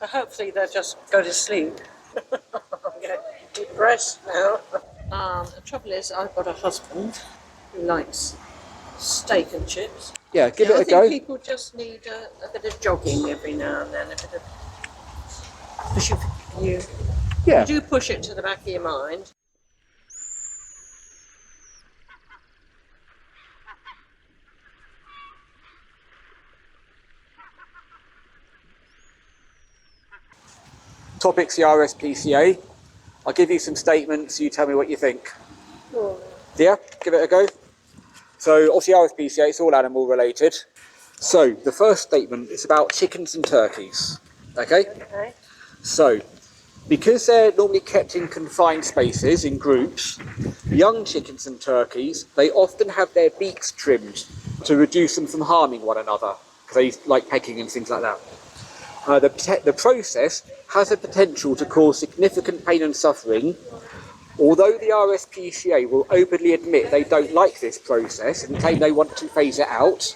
Hopefully they'll just go to sleep. I'm getting depressed now. The trouble is, I've got a husband who likes steak and chips. Yeah, give it a go. I think people just need a bit of jogging every now and then, a bit of pushing. You do push it to the back of your mind. Topic's the RSPCA. I'll give you some statements, you tell me what you think. Oh. Yeah, give it a go. So obviously RSPCA, it's all animal related. So the first statement is about chickens and turkeys. Okay? Okay. So, because they're normally kept in confined spaces, in groups, young chickens and turkeys, they often have their beaks trimmed to reduce them from harming one another, because they like pecking and things like that. The process has a potential to cause significant pain and suffering. Although the RSPCA will openly admit they don't like this process and claim they want to phase it out,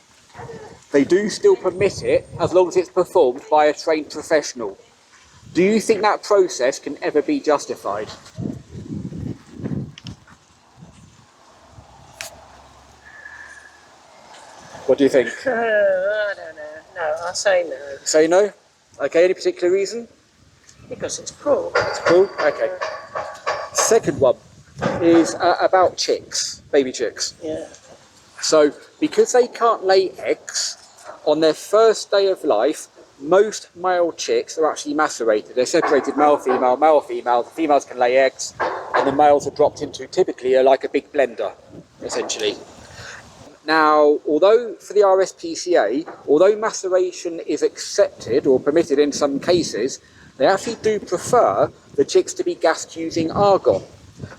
they do still permit it as long as it's performed by a trained professional. Do you think that process can ever be justified? What do you think? I don't know. No, I'll say no. Say no? Okay, any particular reason? Because it's cruel. It's cool? Okay. Second one is about chicks, baby chicks. Yeah. So, because they can't lay eggs, on their first day of life, most male chicks are actually macerated. They're separated male, female, male, female. The females can lay eggs, and the males are dropped into typically like a big blender, essentially. Now, although for the RSPCA, although maceration is accepted or permitted in some cases, they actually do prefer the chicks to be gassed using argon.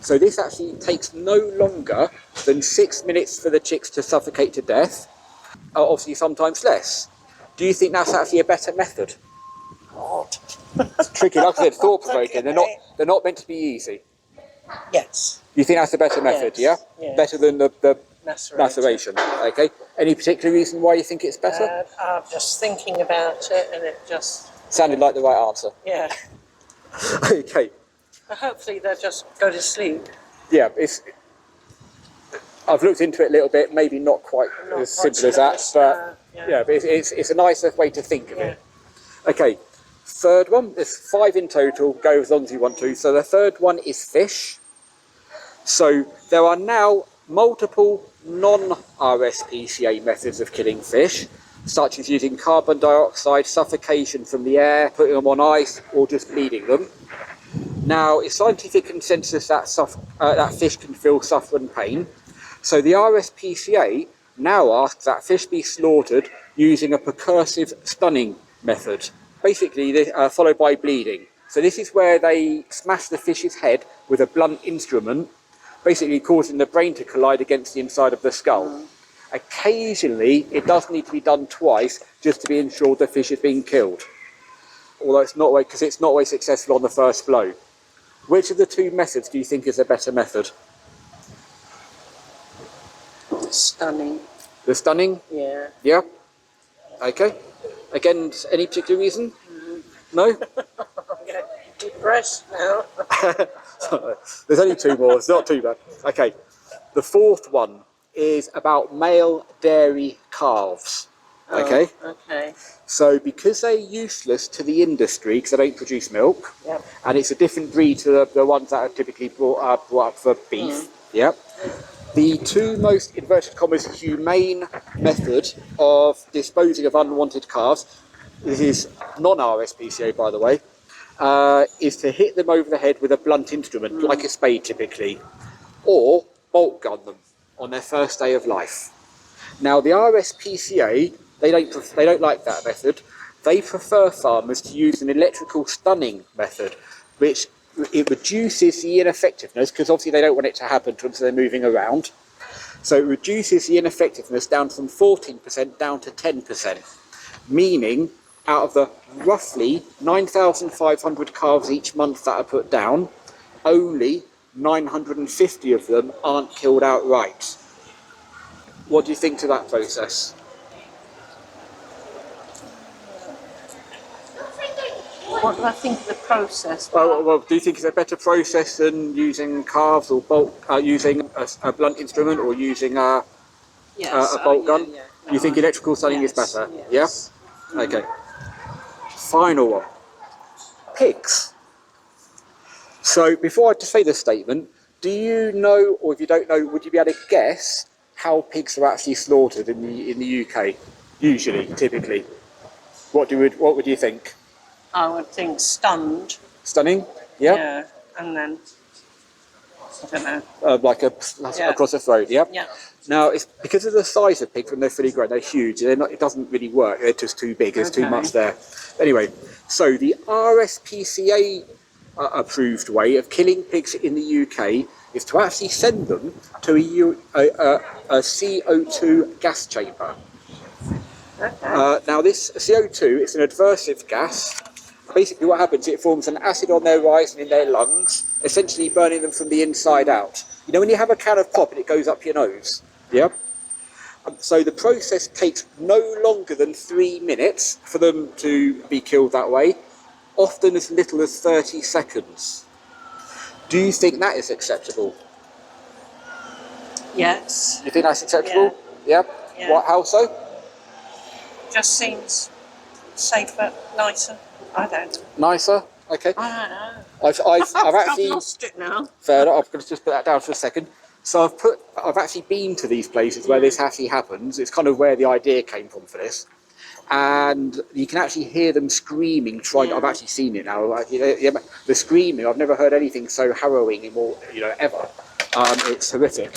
So this actually takes no longer than 6 minutes for the chicks to suffocate to death, obviously sometimes less. Do you think that's actually a better method? God. It's tricky, like I said, thought-provoking. Okay. They're not meant to be easy. Yes. You think that's a better method, Yes. yeah? Yes. Better than the Maceration. Okay. Any particular reason why you think it's better? I'm just thinking about it, and it just Sounded like the right answer. yeah. Okay. Hopefully they'll just go to sleep. Yeah, I've looked into it a little bit, maybe not quite as simple as that, but yeah, but it's a nicer way to think of it. Okay, third one, there's 5 in total, go as long as you want to. So the third one is fish. So there are now multiple non-RSPCA methods of killing fish, such as using carbon dioxide, suffocation from the air, putting them on ice, or just bleeding them. Now, it's scientific consensus that fish can feel suffer and pain. So the RSPCA now asks that fish be slaughtered using a percussive stunning method, basically followed by bleeding. So this is where they smash the fish's head with a blunt instrument, basically causing the brain to collide against the inside of the skull. Occasionally, it does need to be done twice just to be ensured the fish is being killed. Although it's not always successful on the first blow. Which of the 2 methods do you think is a better method? Stunning. The stunning? Yeah. Yeah? Okay. Again, any particular reason? No? I'm getting depressed now. There's only 2 more, it's not too bad. Okay. The fourth one is about male dairy calves. Okay? Okay. So because they're useless to the industry, because they don't produce milk, and it's a different breed to the ones that are typically brought up for beef, the 2 most, inverted commas, humane method of disposing of unwanted calves, this is non-RSPCA by the way, is to hit them over the head with a blunt instrument, like a spade typically, or bolt gun them on their first day of life. Now the RSPCA, they don't like that method. They prefer farmers to use an electrical stunning method, which it reduces the ineffectiveness, because obviously they don't want it to happen to them, so they're moving around. So it reduces the ineffectiveness down from 14% down to 10%, meaning out of the roughly 9,500 calves each month that are put down, only 950 of them aren't killed outright. What do you think to that process? What do I think of the process? Well, do you think it's a better process than using carves or using a blunt instrument or using a bolt gun? Yeah. You think electrical stunning is better? Yes. Yeah? Okay. Final one. Pigs. So before I just say this statement, do you know, or if you don't know, would you be able to guess how pigs are actually slaughtered in the UK? Usually, typically. What would you think? I would think stunned. Stunning? Yeah? Yeah, and then, I don't know. Like across the throat, yeah? Yeah. Now, it's because of the size of pigs when they're fully grown, they're huge. It doesn't really work. They're just too big. There's too much there. Anyway, so the RSPCA approved way of killing pigs in the UK is to actually send them to a CO2 gas chamber. Okay. Now, this CO2 is an aversive gas. Basically, what happens, it forms an acid on their eyes and in their lungs, essentially burning them from the inside out. You know, when you have a can of pop and it goes up your nose, yeah? So the process takes no longer than 3 minutes for them to be killed that way, often as little as 30 seconds. Do you think that is acceptable? Yes. You think that's acceptable? Yeah. Yeah. What? How so? Just seems safer, nicer. I don't know. Nicer? Okay. I don't know. I've actually lost it now. fair enough. I'm going to just put that down for a second. So I've actually been to these places where this actually happens. It's kind of where the idea came from for this, and you can actually hear them screaming. I've actually seen it now. The screaming. I've never heard anything so harrowing ever. It's horrific.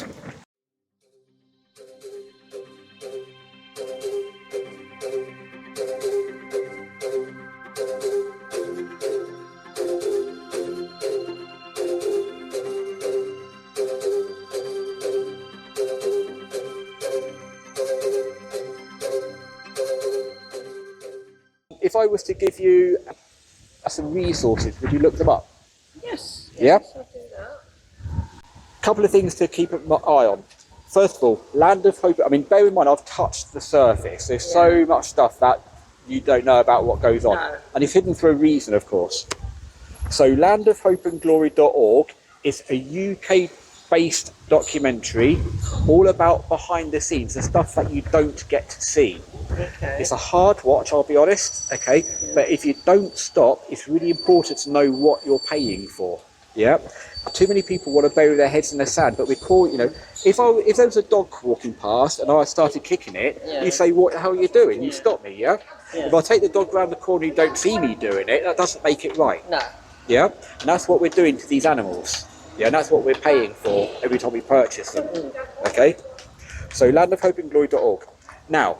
If I was to give you some resources, would you look them up? Yes. Yeah? I'll do that. Couple of things to keep an eye on. First of all, Land of Hope. I mean, bear in mind, I've touched the surface. There's so much stuff that you don't know about what goes on. No. And it's hidden for a reason, of course. So landofhopeandglory.org is a UK-based documentary all about behind the scenes, the stuff that you don't get to see. Okay. It's a hard watch, I'll be honest, okay? But if you don't stop, it's really important to know what you're paying for, yeah? Too many people want to bury their heads in the sand, but we call, if there was a dog walking past and I started kicking it, you say, what the hell are you doing? You stop me, yeah? If I take the dog around the corner and you don't see me doing it, that doesn't make it right. No. Yeah? And that's what we're doing to these animals. Yeah, and that's what we're paying for every time we purchase them. Okay? So landofhopeandglory.org. Now,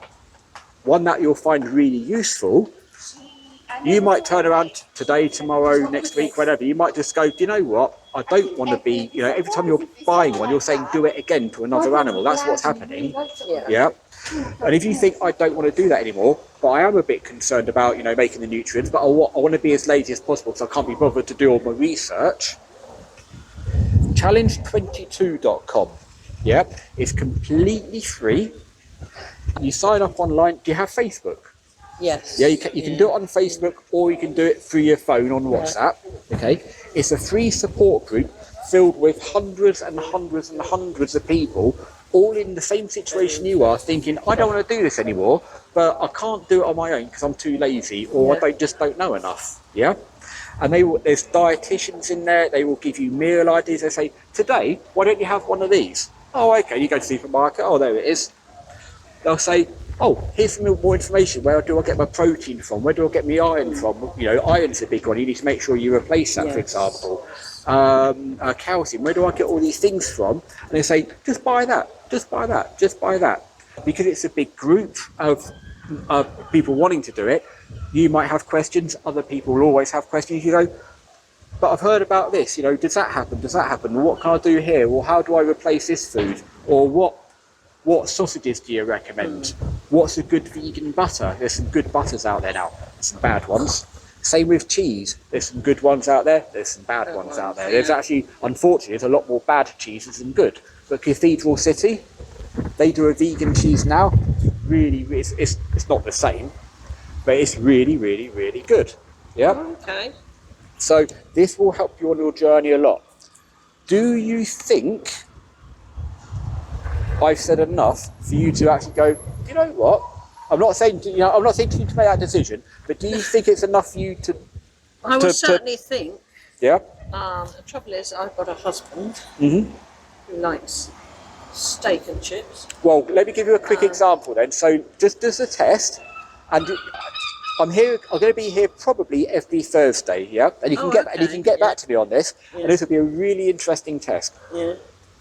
one that you'll find really useful, you might turn around today, tomorrow, next week, whatever, you might just go, do you know what? I don't want to be, every time you're buying one, you're saying do it again to another animal. That's what's happening. Yeah. And if you think I don't want to do that anymore, but I am a bit concerned about, making the nutrients, but I want to be as lazy as possible because I can't be bothered to do all my research, challenge22.com. Yeah. It's completely free. You sign up online. Do you have Facebook? Yes. Yeah, you can do it on Facebook or you can do it through your phone on WhatsApp. Okay, it's a free support group filled with hundreds and hundreds and hundreds of people, all in the same situation you are, thinking, I don't want to do this anymore, but I can't do it on my own because I'm too lazy or I just don't know enough. Yeah, and there's dietitians in there. They will give you meal ideas. They say, today, why don't you have one of these? Oh, okay. You go to the supermarket. Oh, there it is. They'll say, oh, here's some more information. Where do I get my protein from? Where do I get my iron from? Iron's a big one. You need to make sure you replace that, for example. Calcium, where do I get all these things from? And they say, just buy that, just buy that, just buy that. Because it's a big group of people wanting to do it, you might have questions. Other people will always have questions. You go, but I've heard about this. Does that happen? Does that happen? What can I do here? Or how do I replace this food? Or what sausages do you recommend? What's a good vegan butter? There's some good butters out there now. Some bad ones. Same with cheese. There's some good ones out there. There's some bad ones out there. There's actually, unfortunately, there's a lot more bad cheeses than good. But Cathedral City, they do a vegan cheese now. Really, it's not the same, but it's really, really, really good. Yeah. Okay. So this will help you on your journey a lot. Do you think I've said enough for you to actually go, you know what? I'm not saying to, I'm not saying to you to make that decision, but do you think it's enough for you to? I would certainly think. Yeah. The trouble is, I've got a husband Mm-hmm. who likes steak and chips. Well, let me give you a quick example then. So just as a test, and I'm here. I'm going to be here probably every Thursday. Yeah, and you can get back to me on this. Yeah. And this will be a really interesting test. Yeah.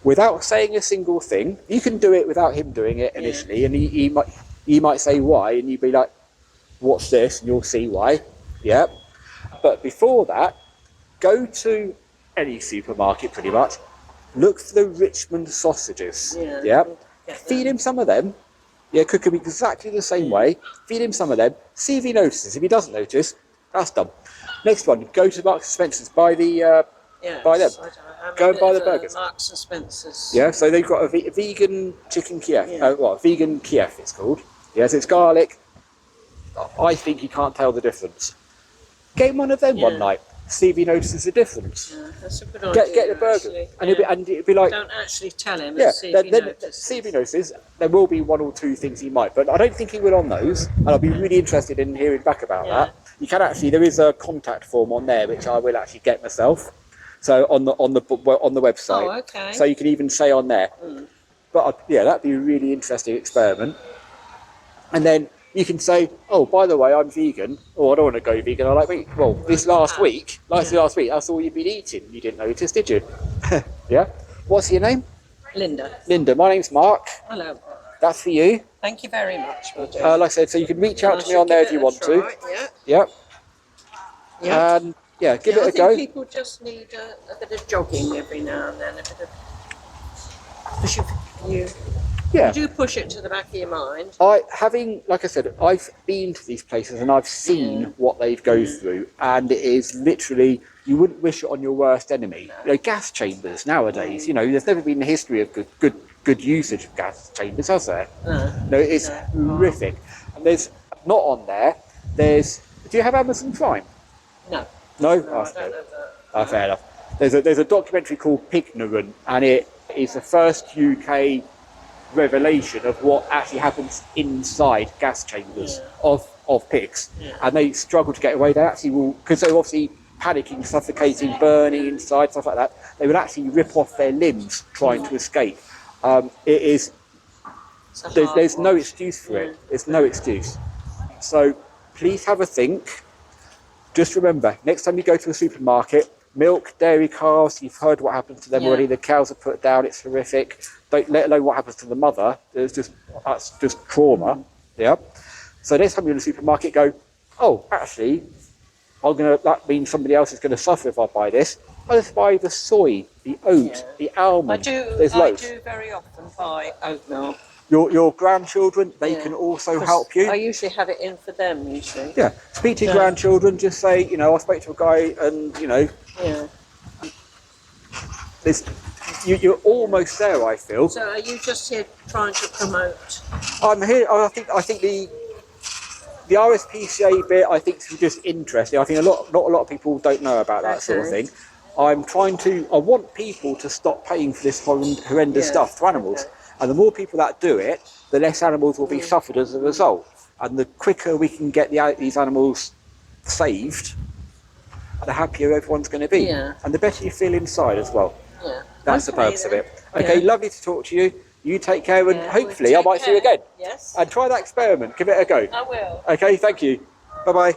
Without saying a single thing, you can do it without him doing it initially, and he might say why, and you'd be like, "What's this?" And you'll see why. Yeah. But before that, go to any supermarket pretty much. Look for the Richmond sausages. Yeah. Feed him some of them. Yeah, cook them exactly the same way. Feed him some of them. See if he notices. If he doesn't notice, that's done. Next one, go to Marks and Spencer's. Buy them. Go and buy the burgers. Marks and Spencer's. Yeah, so they've got a vegan chicken Kiev. Vegan Kiev it's called. Yes, it's garlic. I think you can't tell the difference. Get him one of them one night. See if he notices the difference. Yeah, that's a good idea. Get the burger, and it'd be like. Don't actually tell him. And see if he notices. See if he notices. There will be one or two things he might, but I don't think he will on those. And I'll be really interested in hearing back about that. You can actually. There is a contact form on there which I will actually get myself. So on the website. Oh, okay. So you can even say on there. But that'd be a really interesting experiment. And then you can say, oh, by the way, I'm vegan. Oh, I don't want to go vegan. I like meat. Well, last week, that's all you've been eating. You didn't notice, did you? Yeah. What's your name? Linda. Linda. My name's Mark. Hello. That's for you. Thank you very much. Like I said, so you can reach out to me on there if you want to. Yeah. Yeah. And give it a go. I think people just need a bit of jogging every now and then. A bit of pushing you. Yeah. You do push it to the back of your mind. Like I said, I've been to these places and I've seen what they've go through, and it is literally, you wouldn't wish it on your worst enemy. Gas chambers nowadays, there's never been a history of good usage of gas chambers, has there? No, it's horrific. And there's not on there. Do you have Amazon Prime? No. No? I don't have that. Fair enough. There's a documentary called Pignorant, and it is the first UK revelation of what actually happens inside gas chambers of pigs, and they struggle to get away. They actually will, because they're obviously panicking, suffocating, burning inside, stuff like that. They would actually rip off their limbs trying to escape. It is. There's no excuse for it. There's no excuse. So please have a think. Just remember, next time you go to a supermarket, milk, dairy cows, you've heard what happens to them already. The cows are put down, it's horrific. Let alone what happens to the mother. That's just trauma. Yeah. So next time you're in a supermarket, go, oh, actually, that means somebody else is going to suffer if I buy this. I'll just buy the soy, the oat, the almond. I do very often buy oat milk. Your grandchildren, they can also help you. I usually have it in for them, usually. Yeah. Speak to your grandchildren, just say, I spoke to a guy and, Yeah. You're almost there, I feel. So are you just here trying to promote? I'm here, I think the RSPCA bit, I think, is just interesting. I think not a lot of people don't know about that sort of thing. I want people to stop paying for this horrendous stuff to animals. And the more people that do it, the less animals will be suffered as a result. And the quicker we can get these animals saved, the happier everyone's going to be. Yeah. And the better you feel inside as well. Yeah. That's the purpose of it. Okay, lovely to talk to you. You take care, and hopefully I might see you again. Yes. And try that experiment. Give it a go. I will. Okay, thank you. Bye-bye.